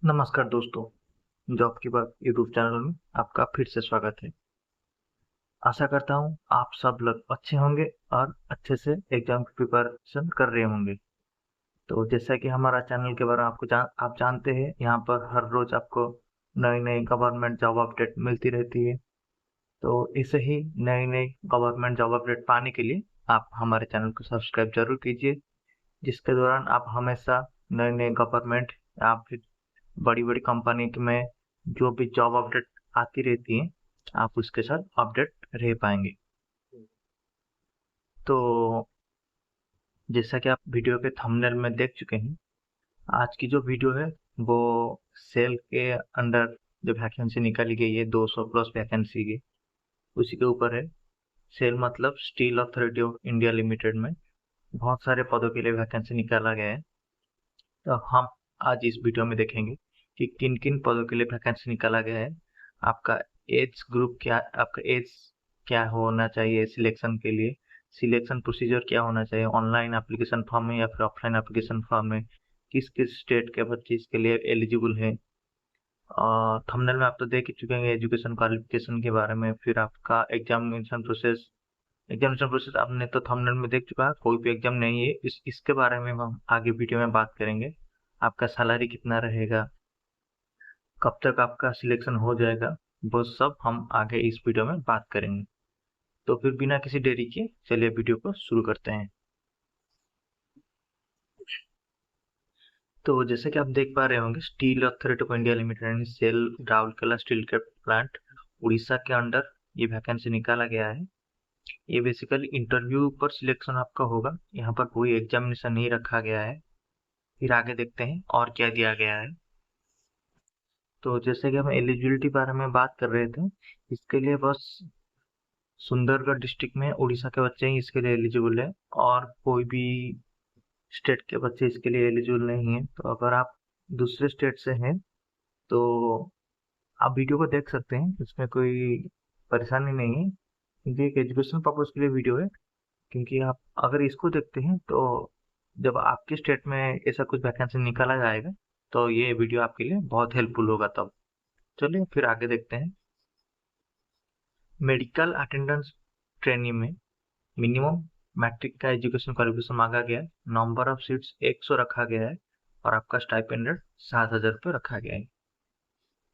नमस्कार दोस्तों, जॉब की बात यूट्यूब चैनल में आपका फिर से स्वागत है। आशा करता हूँ आप सब लोग अच्छे होंगे और अच्छे से एग्जाम की प्रिपरेशन कर रहे होंगे। तो जैसा कि हमारा चैनल के बारे में आप जानते हैं, यहाँ पर हर रोज आपको नई नई गवर्नमेंट जॉब अपडेट मिलती रहती है। तो इसे ही नई नई गवर्नमेंट जॉब अपडेट पाने के लिए आप हमारे चैनल को सब्सक्राइब जरूर कीजिए, जिसके दौरान आप हमेशा नए नए गवर्नमेंट या फिर बड़ी बड़ी कंपनी में जो भी जॉब अपडेट आती रहती है, आप उसके साथ अपडेट रह पाएंगे। तो जैसा कि आप वीडियो के थंबनेल में देख चुके हैं, आज की जो वीडियो है वो सेल के अंडर जो वैकेंसी निकाली गई है 200 प्लस वैकेंसी की, उसी के ऊपर है। सेल मतलब steel authority of India limited में बहुत सारे पदों के लिए वैकेंसी निकाला गया है। तो हम आज इस वीडियो में देखेंगे कि किन किन पदों के लिए वैकेंसी निकाला गया है, आपका एज ग्रुप क्या, आपका एज क्या होना चाहिए सिलेक्शन के लिए, सिलेक्शन प्रोसीजर क्या होना चाहिए, ऑनलाइन एप्लीकेशन फॉर्म में या फिर ऑफलाइन एप्लीकेशन फॉर्म में, किस किस स्टेट के बच्चे इसके लिए एलिजिबल हैं। और थंबनेल में आप तो देख ही चुके हैं एजुकेशन क्वालिफिकेशन के बारे में। फिर आपका एग्जामिनेशन प्रोसेस आपने तो थंबनेल में देख चुका है, कोई भी एग्जाम नहीं है। इसके बारे में हम आगे वीडियो में बात करेंगे। आपका सैलरी कितना रहेगा, कब तक आपका सिलेक्शन हो जाएगा, वो सब हम आगे इस वीडियो में बात करेंगे। तो फिर बिना किसी देरी के चलिए वीडियो को शुरू करते हैं। तो जैसे कि आप देख पा रहे होंगे, steel authority of India limited SAIL Rourkela steel के प्लांट उड़ीसा के अंडर ये वैकेंसी निकाला गया है। ये बेसिकली इंटरव्यू पर सिलेक्शन आपका होगा, यहाँ पर कोई एग्जामिनेशन नहीं रखा गया है। फिर आगे देखते हैं और क्या दिया गया है। तो जैसे कि हम एलिजिबिलिटी बारे में बात कर रहे थे, इसके लिए बस सुंदरगढ़ डिस्ट्रिक्ट में उड़ीसा के बच्चे ही इसके लिए एलिजिबल है, और कोई भी स्टेट के बच्चे इसके लिए एलिजिबल नहीं है। तो अगर आप दूसरे स्टेट से हैं तो आप वीडियो को देख सकते हैं, इसमें कोई परेशानी नहीं है, क्योंकि एक एजुकेशन पर्पज के लिए वीडियो है। क्योंकि आप अगर इसको देखते हैं तो जब आपके स्टेट में ऐसा कुछ वैकेंसी निकाला जाएगा तो ये वीडियो आपके लिए बहुत हेल्पफुल होगा तब। चलिए फिर आगे देखते हैं। मेडिकल अटेंडेंस ट्रेनिंग में मिनिमम मैट्रिक का एजुकेशन क्वालिफिकेशन मांगा गया है। नंबर ऑफ सीट्स 100 रखा गया है और आपका स्टाइपेंड 7,000 रुपये रखा गया है।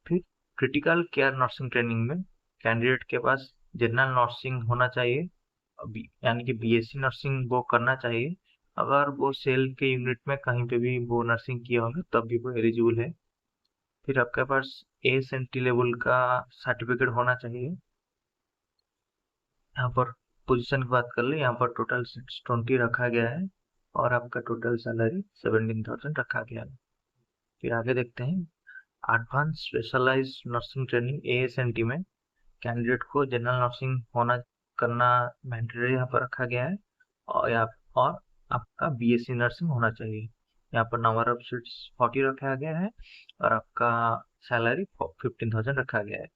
फिर क्रिटिकल केयर नर्सिंग ट्रेनिंग में कैंडिडेट के पास जनरल नर्सिंग होना चाहिए, यानी कि बीएससी नर्सिंग वो करना चाहिए। अगर वो सेल के यूनिट में कहीं पे भी वो नर्सिंग किया होगा तब भी वो एलिजिबल है। फिर आपके पास एएसएनटी लेवल का सर्टिफिकेट होना चाहिए। यहाँ पर पोजीशन की बात कर ले, यहाँ पर टोटल 620 रखा गया है और आपका टोटल सैलरी 17,000 रखा गया है। फिर आगे देखते हैं। एडवांस स्पेशलाइज नर्सिंग ट्रेनिंग एएसएनटी में कैंडिडेट को जनरल नर्सिंग होना करना मैंडेटरी यहाँ पर रखा गया है, और आपका बीएससी नर्सिंग होना चाहिए। यहाँ पर नंबर ऑफ सीट्स 40 रखा गया है और आपका सैलरी 15,000 रखा गया है।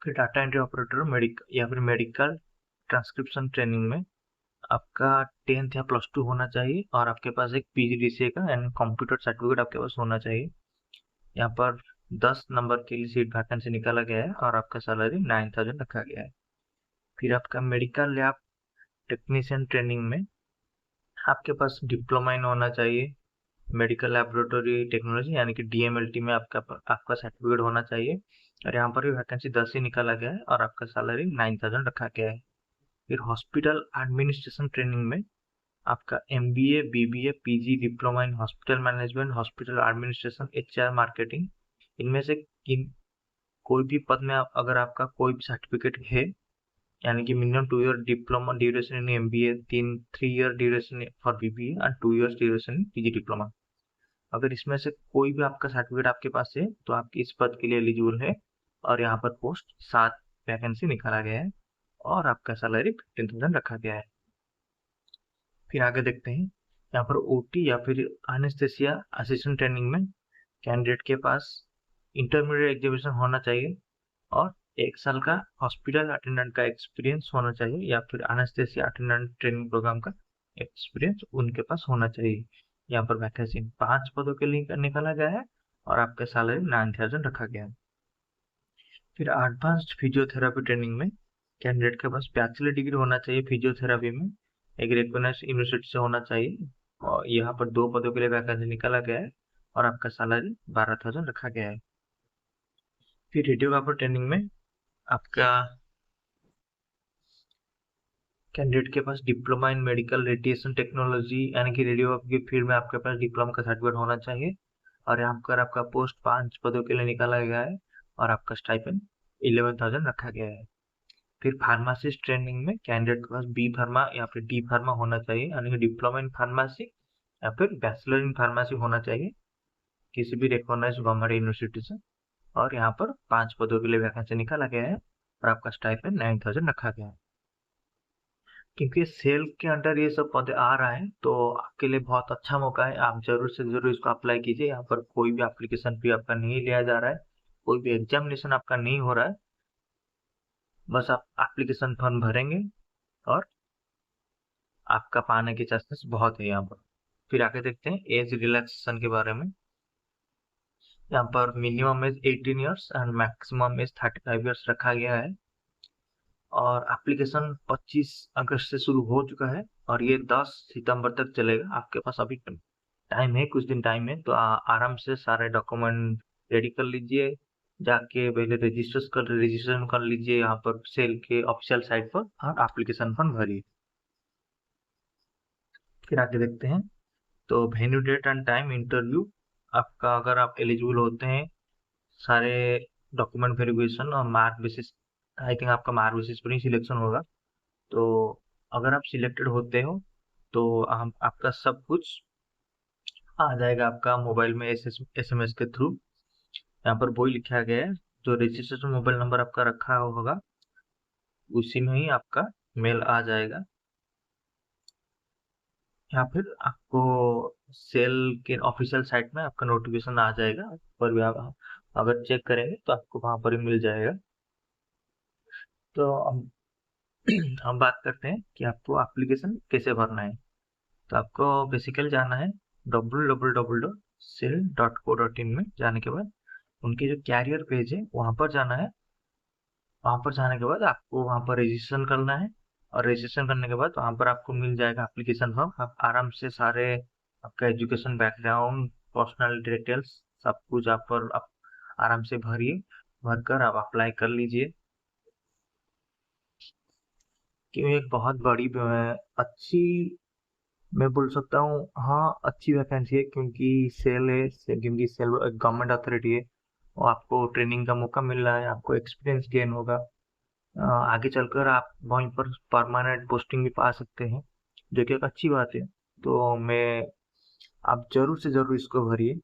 फिर data entry operator medical transcription training में आपका 10th या +2 होना चाहिए और आपके पास एक पीजीडीसीए का यानी कंप्यूटर सर्टिफिकेट आपके पास होना चाहिए। यहाँ पर 10 नंबर के लिए सीट वैकेंसी निकाला गया है और आपका सैलरी 9,000 रखा गया है। फिर आपका मेडिकल लैब टेक्नीशियन ट्रेनिंग में आपके पास डिप्लोमा इन होना चाहिए, मेडिकल लैबोरेटरी टेक्नोलॉजी यानी कि डीएमएलटी में आपका सर्टिफिकेट होना चाहिए। और यहाँ पर भी वैकेंसी 10 ही निकाला गया है और आपका सैलरी 9,000 रखा गया है। फिर हॉस्पिटल एडमिनिस्ट्रेशन ट्रेनिंग में आपका MBA, BBA, PG, diploma in hospital management, hospital administration, HR, marketing, इनमें से कोई भी पद में अगर आपका कोई भी सर्टिफिकेट है, यानी कि minimum 2 year diploma duration in MBA, 3 year duration for BBA and 2 year duration in PG diploma, अगर इसमें से कोई भी आपका सर्टिफिकेट आपके पास है तो आप इस पद के लिए एलिजिबल है। और यहाँ पर पोस्ट 7 वैकेंसी निकाला गया है और आपका सैलरी 15,000 रखा गया है। फिर आगे देखते हैं। यहाँ पर ओटी या फिर एनेस्थेसिया असिस्टेंट ट्रेनिंग में कैंडिडेट के पास इंटरमीडिएट एग्जामिनेशन होना चाहिए और 1 साल का हॉस्पिटल अटेंडेंट का एक्सपीरियंस होना चाहिए, या फिर एनेस्थेसिया अटेंडेंट ट्रेनिंग प्रोग्राम का एक्सपीरियंस उनके पास होना चाहिए। यहाँ पर वैकेंसी 5 पदों के लिए निकाला गया है और आपका सैलरी 9000 रखा गया है। फिर एडवांस्ड फिजियोथेरेपी ट्रेनिंग में कैंडिडेट के पास बैचलर डिग्री होना चाहिए फिजियोथेरेपी में, एक रिकॉग्नाइज्ड यूनिवर्सिटी से होना चाहिए, और यहाँ पर 2 पदों के लिए वैकेंसी निकाला गया है और आपका सैलरी 12000 रखा गया है। फिर रेडियोग्राफर ट्रेनिंग में आपका कैंडिडेट के पास diploma in medical radiation technology यानी कि रेडियोग्राफी की फील्ड में आपके पास डिप्लोमा का सर्टिफिकेट होना चाहिए, और यहाँ पर आपका पोस्ट 5 पदों के लिए निकाला गया है और आपका स्टाइपेंड 11000 रखा गया है। फिर फार्मासिस्ट ट्रेनिंग में कैंडिडेट के पास बी फार्मा या फिर डी फार्मा होना चाहिए यानी कि डिप्लोमा इन फार्मेसी या फिर बैचलर इन फार्मेसी होना चाहिए किसी भी रिकॉग्नाइज्ड गवर्नमेंट यूनिवर्सिटी से, और यहाँ पर 5 पदों के लिए वैकेंसी निकाला गया है और आपका स्टाइपेंड 9000 रखा गया है। क्योंकि सेल के अंडर ये सब पद आ रहा है तो आपके लिए बहुत अच्छा मौका है, आप जरूर से जरूर इसको अप्लाई कीजिए। यहाँ पर कोई भी एप्लीकेशन फी आपका नहीं लिया जा रहा है, कोई भी एग्जामिनेशन आपका नहीं हो रहा है, बस आप एप्लीकेशन फॉर्म भरेंगे और आपका पाने के चांसेस बहुत है यहाँ पर। फिर आगे देखते हैं एज रिलैक्सेशन के बारे में। यहाँ पर minimum age 18 years and maximum age 35 years रखा गया है, और एप्लीकेशन 25 अगस्त से शुरू हो चुका है और ये 10 सितंबर तक चलेगा। आपके पास अभी टाइम है, कुछ दिन टाइम है, तो आराम से सारे डॉक्यूमेंट रेडी कर लीजिए, जाके पहले रजिस्ट्रेशन कर लीजिए यहाँ पर सेल के ऑफिशियल साइट पर, और एप्लीकेशन फॉर्म भरिए। फिर आगे देखते हैं तो venue date and time interview आपका, अगर आप एलिजिबल होते हैं सारे डॉक्यूमेंट वेरिफिकेशन और मार्क बेसिस, आई थिंक आपका मार्क बेसिस पर ही सिलेक्शन होगा, तो अगर आप सिलेक्टेड होते हो तो हम आपका सब कुछ आ जाएगा आपका मोबाइल में SMS के थ्रू। यहाँ पर वही लिखा गया है जो रजिस्ट्रेशन मोबाइल नंबर आपका रखा होगा उसी में ही आपका मेल आ जाएगा, या फिर आपको सेल के ऑफिशियल साइट में आपका नोटिफिकेशन आ जाएगा, पर भी आप अगर चेक करेंगे तो आपको वहां पर ही मिल जाएगा। तो हम बात करते हैं कि आपको एप्लीकेशन कैसे भरना है। तो आपको बेसिकली जाना है www.cell.co.in में, जाने के बाद उनके जो कैरियर पेज है वहां पर जाना है। वहां पर जाने के बाद आपको वहां पर रजिस्ट्रेशन करना है, और रजिस्ट्रेशन करने के बाद वहां पर आपको मिल जाएगा एप्लीकेशन फॉर्म। आप आराम से सारे आपका एजुकेशन बैकग्राउंड पर्सनल डिटेल्स सब कुछ आप पर आप आराम से भरिए, भरकर आप अप्लाई कर लीजिए। क्योंकि एक बहुत बड़ी अच्छी, मैं बोल सकता हूँ हाँ अच्छी वैकेंसी है, क्योंकि सेल है क्योंकि सेल गवर्नमेंट अथॉरिटी है, और आपको ट्रेनिंग का मौका मिल रहा है, आपको एक्सपीरियंस गेन होगा, आगे चलकर आप वहीं पर परमानेंट पोस्टिंग भी पा सकते हैं, जो कि एक अच्छी बात है। तो मैं आप जरूर से जरूर इसको भरिए,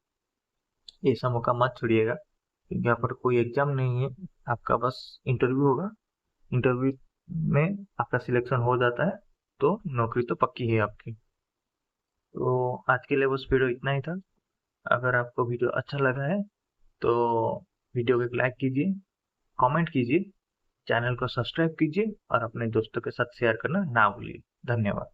ऐसा मौका मत छोड़िएगा, क्योंकि यहाँ पर कोई एग्जाम नहीं है, आपका बस इंटरव्यू होगा, इंटरव्यू में आपका सिलेक्शन हो जाता है तो नौकरी तो पक्की है आपकी। तो आज के लिए बस वीडियो इतना ही था। अगर आपको वीडियो अच्छा लगा है तो वीडियो को एक लाइक कीजिए, कमेंट कीजिए, चैनल को सब्सक्राइब कीजिए और अपने दोस्तों के साथ शेयर करना ना भूलिए। धन्यवाद।